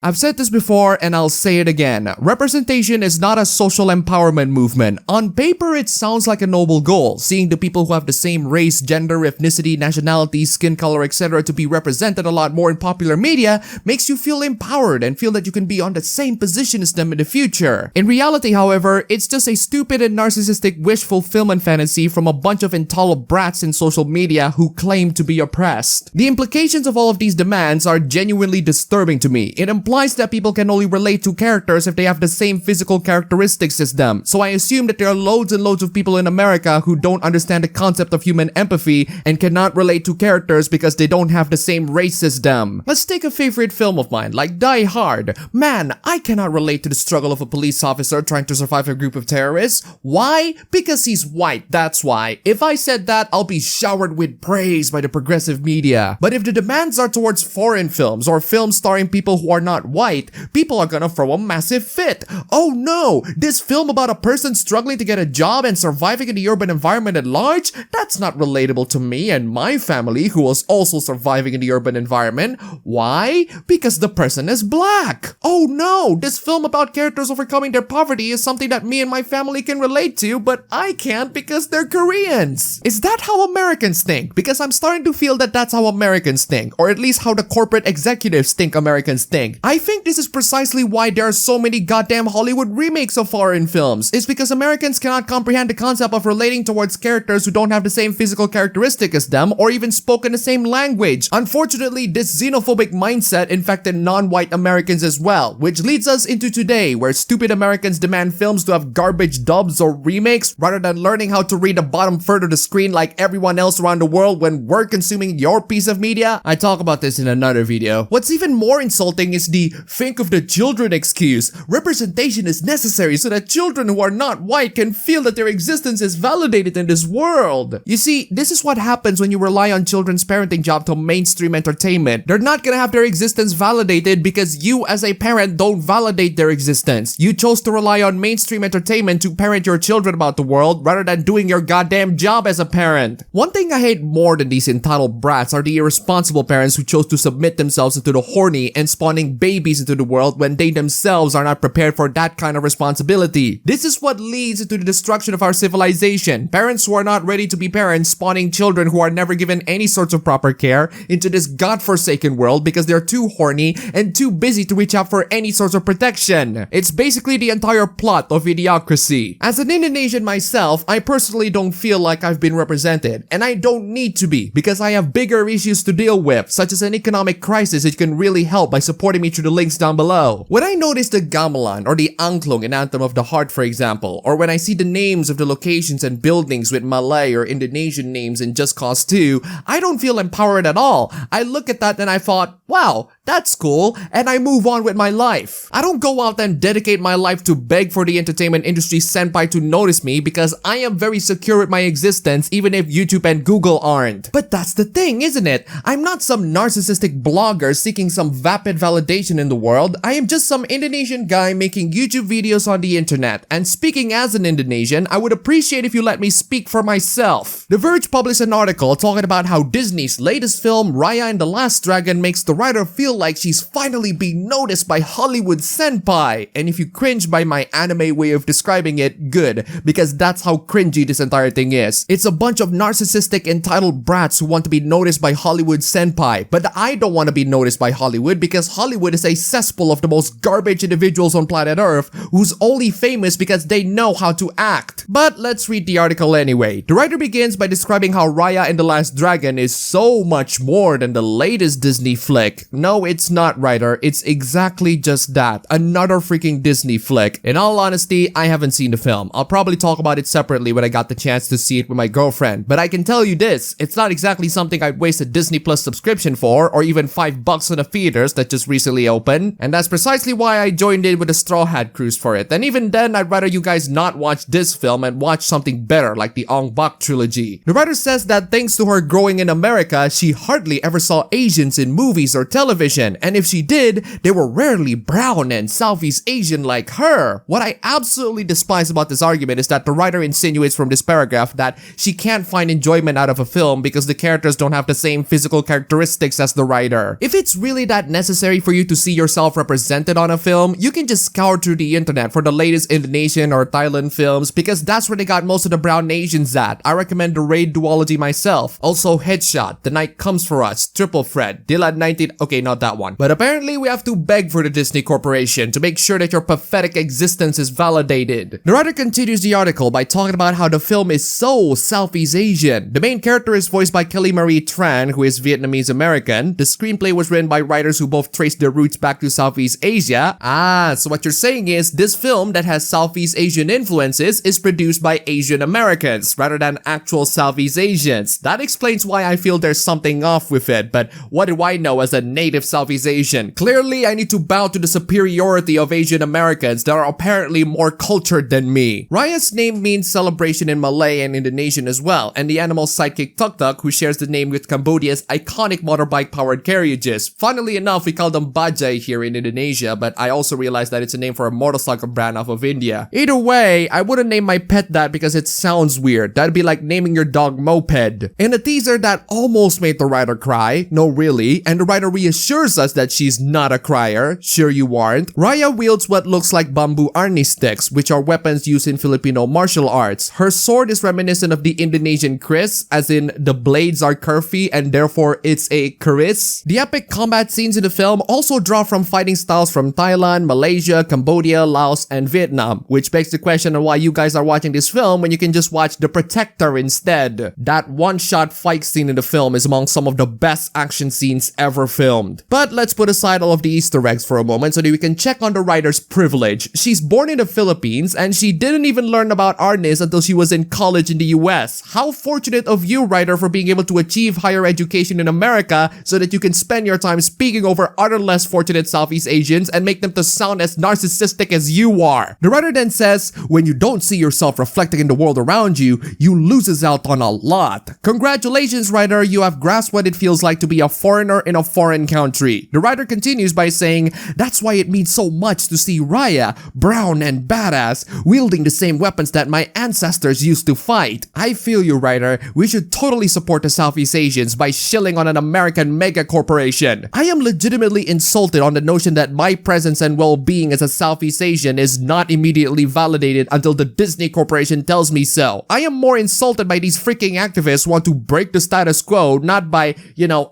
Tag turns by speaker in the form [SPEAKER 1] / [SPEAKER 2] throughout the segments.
[SPEAKER 1] I've said this before and I'll say it again. Representation is not a social empowerment movement. On paper, it sounds like a noble goal. Seeing the people who have the same race, gender, ethnicity, nationality, skin color, etc. to be represented a lot more in popular media makes you feel empowered and feel that you can be on the same position as them in the future. In reality, however, it's just a stupid and narcissistic wish fulfillment fantasy from a bunch of entitled brats in social media who claim to be oppressed. The implications of all of these demands are genuinely disturbing to me. It implies that people can only relate to characters if they have the same physical characteristics as them. So I assume that there are loads and loads of people in America who don't understand the concept of human empathy and cannot relate to characters because they don't have the same race as them. Let's take a favorite film of mine, like Die Hard. Man, I cannot relate to the struggle of a police officer trying to survive a group of terrorists. Why? Because he's white, that's why. If I said that, I'll be showered with praise by the progressive media. But if the demands are towards foreign films or films starring people who are not white, people are gonna throw a massive fit. Oh no, this film about a person struggling to get a job and surviving in the urban environment at large? That's not relatable to me and my family who was also surviving in the urban environment. Why? Because the person is black. Oh no, this film about characters overcoming their poverty is something that me and my family can relate to, but I can't because they're Koreans. Is that how Americans think? Because I'm starting to feel that that's how Americans think, or at least how the corporate executives think Americans think. I think this is precisely why there are so many goddamn Hollywood remakes of foreign films. It's because Americans cannot comprehend the concept of relating towards characters who don't have the same physical characteristic as them or even spoke in the same language. Unfortunately, this xenophobic mindset infected non-white Americans as well, which leads us into today, where stupid Americans demand films to have garbage dubs or remakes rather than learning how to read the bottom third of the screen like everyone else around the world when we're consuming your piece of media. I talk about this in another video. What's even more insulting is the think of the children excuse. Representation is necessary so that children who are not white can feel that their existence is validated in this world. You see, this is what happens when you rely on children's parenting job to mainstream entertainment. They're not gonna have their existence validated because you as a parent don't validate their existence. You chose to rely on mainstream entertainment to parent your children about the world rather than doing your goddamn job as a parent. One thing I hate more than these entitled brats are the irresponsible parents who chose to submit themselves into the horny and spawning babies into the world when they themselves are not prepared for that kind of responsibility. This is what leads to the destruction of our civilization. Parents who are not ready to be parents spawning children who are never given any sorts of proper care into this godforsaken world because they're too horny and too busy to reach out for any sorts of protection. It's basically the entire plot of idiocracy. As an Indonesian myself, I personally don't feel like I've been represented, and I don't need to be because I have bigger issues to deal with, such as an economic crisis that can really help by supporting me through the links down below. When I notice the gamelan or the angklung in Anthem of the Heart, for example, or when I see the names of the locations and buildings with Malay or Indonesian names in Just Cause 2, I don't feel empowered at all. I look at that and I thought, wow, that's cool, and I move on with my life. I don't go out and dedicate my life to beg for the entertainment industry senpai to notice me because I am very secure with my existence even if YouTube and Google aren't. But that's the thing, isn't it? I'm not some narcissistic blogger seeking some vapid validation in the world. I am just some Indonesian guy making YouTube videos on the internet. And speaking as an Indonesian, I would appreciate if you let me speak for myself. The Verge published an article talking about how Disney's latest film, Raya and the Last Dragon, makes the writer feel like she's finally being noticed by Hollywood senpai. And if you cringe by my anime way of describing it, good, because that's how cringy this entire thing is. It's a bunch of narcissistic entitled brats who want to be noticed by Hollywood senpai, but I don't want to be noticed by Hollywood because Hollywood is a cesspool of the most garbage individuals on planet Earth who's only famous because they know how to act. But let's read the article anyway. The writer begins by describing how Raya and the Last Dragon is so much more than the latest Disney flick. No, it's not, writer. It's exactly just that. Another freaking Disney flick. In all honesty, I haven't seen the film. I'll probably talk about it separately when I got the chance to see it with my girlfriend. But I can tell you this, it's not exactly something I'd waste a Disney Plus subscription for, or even $5 in the theaters that just recently opened. And that's precisely why I joined in with a Straw Hat Cruise for it. And even then, I'd rather you guys not watch this film and watch something better like the Ong Bak trilogy. The writer says that thanks to her growing in America, she hardly ever saw Asians in movies or television, and if she did, they were rarely brown and Southeast Asian like her. What I absolutely despise about this argument is that the writer insinuates from this paragraph that she can't find enjoyment out of a film because the characters don't have the same physical characteristics as the writer. If it's really that necessary for you to see yourself represented on a film, you can just scour through the internet for the latest Indonesian or Thailand films because that's where they got most of the brown Asians at. I recommend the Raid duology myself. Also Headshot, The Night Comes For Us, Triple Threat, Dilad 19, okay, not that one. But apparently we have to beg for the Disney Corporation to make sure that your pathetic existence is validated. The writer continues the article by talking about how the film is so Southeast Asian. The main character is voiced by Kelly Marie Tran, who is Vietnamese American. The screenplay was written by writers who both trace their roots back to Southeast Asia. So what you're saying is this film that has Southeast Asian influences is produced by Asian Americans rather than actual Southeast Asians. That explains why I feel there's something off with it, but what do I know as a native Southeast Asian? Clearly, I need to bow to the superiority of Asian Americans that are apparently more cultured than me. Raya's name means celebration in Malay and Indonesian as well, and the animal's sidekick Tuk Tuk, who shares the name with Cambodia's iconic motorbike-powered carriages. Funnily enough, we call them Bajai here in Indonesia, but I also realized that it's a name for a motorcycle brand off of India. Either way, I wouldn't name my pet that because it sounds weird. That'd be like naming your dog Moped. In a teaser that almost made the writer cry, no really, and the writer reassures us that she's not a crier, sure you aren't, Raya wields what looks like bamboo arni sticks, which are weapons used in Filipino martial arts. Her sword is reminiscent of the Indonesian kris, as in the blades are curvy and therefore it's a kris. The epic combat scenes in the film also draw from fighting styles from Thailand, Malaysia, Cambodia, Laos, and Vietnam, which begs the question on why you guys are watching this film when you can just watch The Protector instead. That one-shot fight scene in the film is among some of the best action scenes ever filmed. But let's put aside all of the Easter eggs for a moment so that we can check on the writer's privilege. She's born in the Philippines and she didn't even learn about arnis until she was in college in the US. How fortunate of you, writer, for being able to achieve higher education in America so that you can spend your time speaking over other less fortunate Southeast Asians and make them to sound as narcissistic as you are. The writer then says, when you don't see yourself reflecting in the world around you, you loses out on a lot. Congratulations, writer, you have grasped what it feels like to be a foreigner in a foreign country. The writer continues by saying, that's why it means so much to see Raya, brown and badass, wielding the same weapons that my ancestors used to fight. I feel you, writer. We should totally support the Southeast Asians by shilling on an American mega corporation. I am legitimately insulted on the notion that my presence and well-being as a Southeast Asian is not immediately validated until the Disney Corporation tells me so. I am more insulted by these freaking activists who want to break the status quo, not by,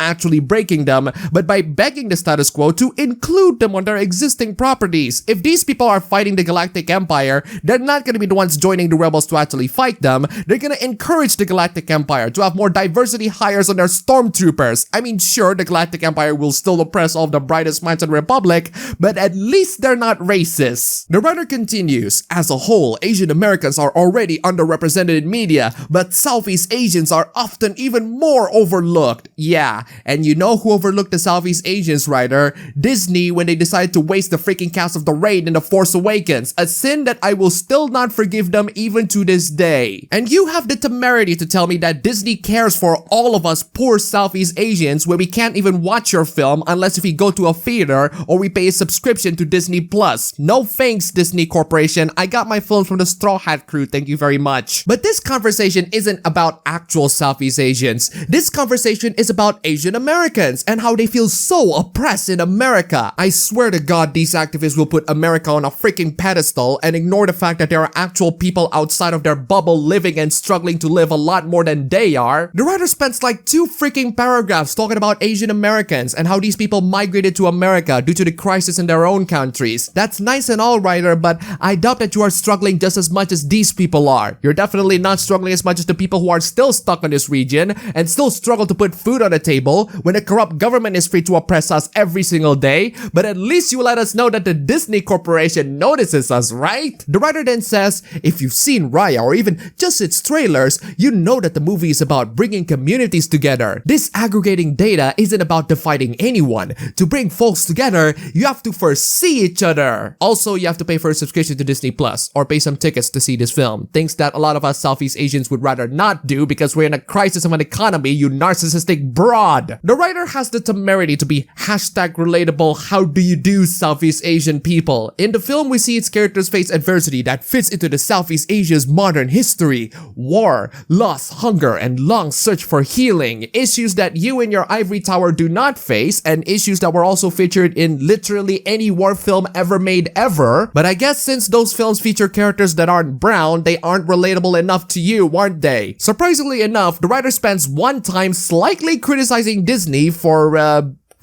[SPEAKER 1] actually breaking them, but by begging the status quo to include them on their existing properties. If these people are fighting the Galactic Empire, they're not gonna be the ones joining the rebels to actually fight them. They're gonna encourage the Galactic Empire to have more diversity hires on their stormtroopers. I mean, sure, the Galactic Empire will still oppress all of the brightest minds in the Republic, but at least they're not racist. The writer continues, as a whole, Asian Americans are already underrepresented in media, but Southeast Asians are often even more overlooked. Yeah, and you know who overlooked the Southeast Asians, writer? Disney, when they decided to waste the freaking cast of The Raid in The Force Awakens, a sin that I will still not forgive them even to this day. And you have the temerity to tell me that Disney cares for all of us poor Southeast Asians where we can't even watch your film unless if we go to a theater or we pay a subscription to Disney Plus. No thanks, Disney Corporation. I got my films from the Straw Hat Crew, thank you very much. But this conversation isn't about actual Southeast Asians. This conversation is about Asian Americans and how they feel so oppressed in America. I swear to God, these activists will put America on a freaking pedestal and ignore the fact that there are actual people outside of their bubble living and struggling to live a lot more than they are. The writer spends like 2 freaking paragraphs talking about Asian Americans and how these people migrated to America due to the crisis in their own countries. That's nice and all, writer, but I doubt that you are struggling just as much as these people are. You're definitely not struggling as much as the people who are still stuck in this region and still struggle to put food on the table when a corrupt government is free to oppress us every single day, but at least you let us know that the Disney Corporation notices us, right? The writer then says, if you've seen Raya or even just its trailers, you know that the movie is about bringing communities together. This aggregating data isn't about dividing anyone. To bring folks together, you have to first see each other. Also, you have to pay for a subscription to Disney Plus or pay some tickets to see this film. Things that a lot of us Southeast Asians would rather not do because we're in a crisis of an economy, you narcissistic broad. The writer has the temerity to be #relatable how do you do Southeast Asian people. In the film, we see its characters face adversity that fits into the Southeast Asia's modern history. War, loss, hunger, and long search for healing. Issues that you in your ivory tower do not face, and issues that were also also featured in literally any war film ever made ever. But I guess since those films feature characters that aren't brown, they aren't relatable enough to you, aren't they? Surprisingly enough, the writer spends one time slightly criticizing Disney for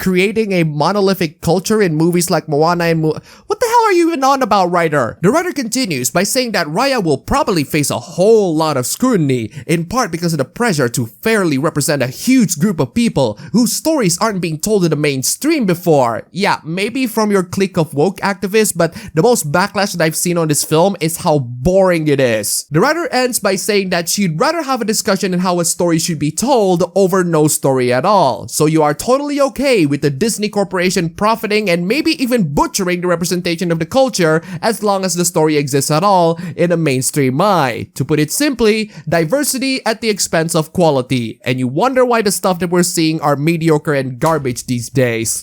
[SPEAKER 1] creating a monolithic culture in movies like Moana and What the hell are you even on about, writer? The writer continues by saying that Raya will probably face a whole lot of scrutiny, in part because of the pressure to fairly represent a huge group of people whose stories aren't being told in the mainstream before. Yeah, maybe from your clique of woke activists, but the most backlash that I've seen on this film is how boring it is. The writer ends by saying that she'd rather have a discussion on how a story should be told over no story at all. So you are totally okay with the Disney Corporation profiting and maybe even butchering the representation of the culture as long as the story exists at all in a mainstream eye. To put it simply, diversity at the expense of quality. And you wonder why the stuff that we're seeing are mediocre and garbage these days.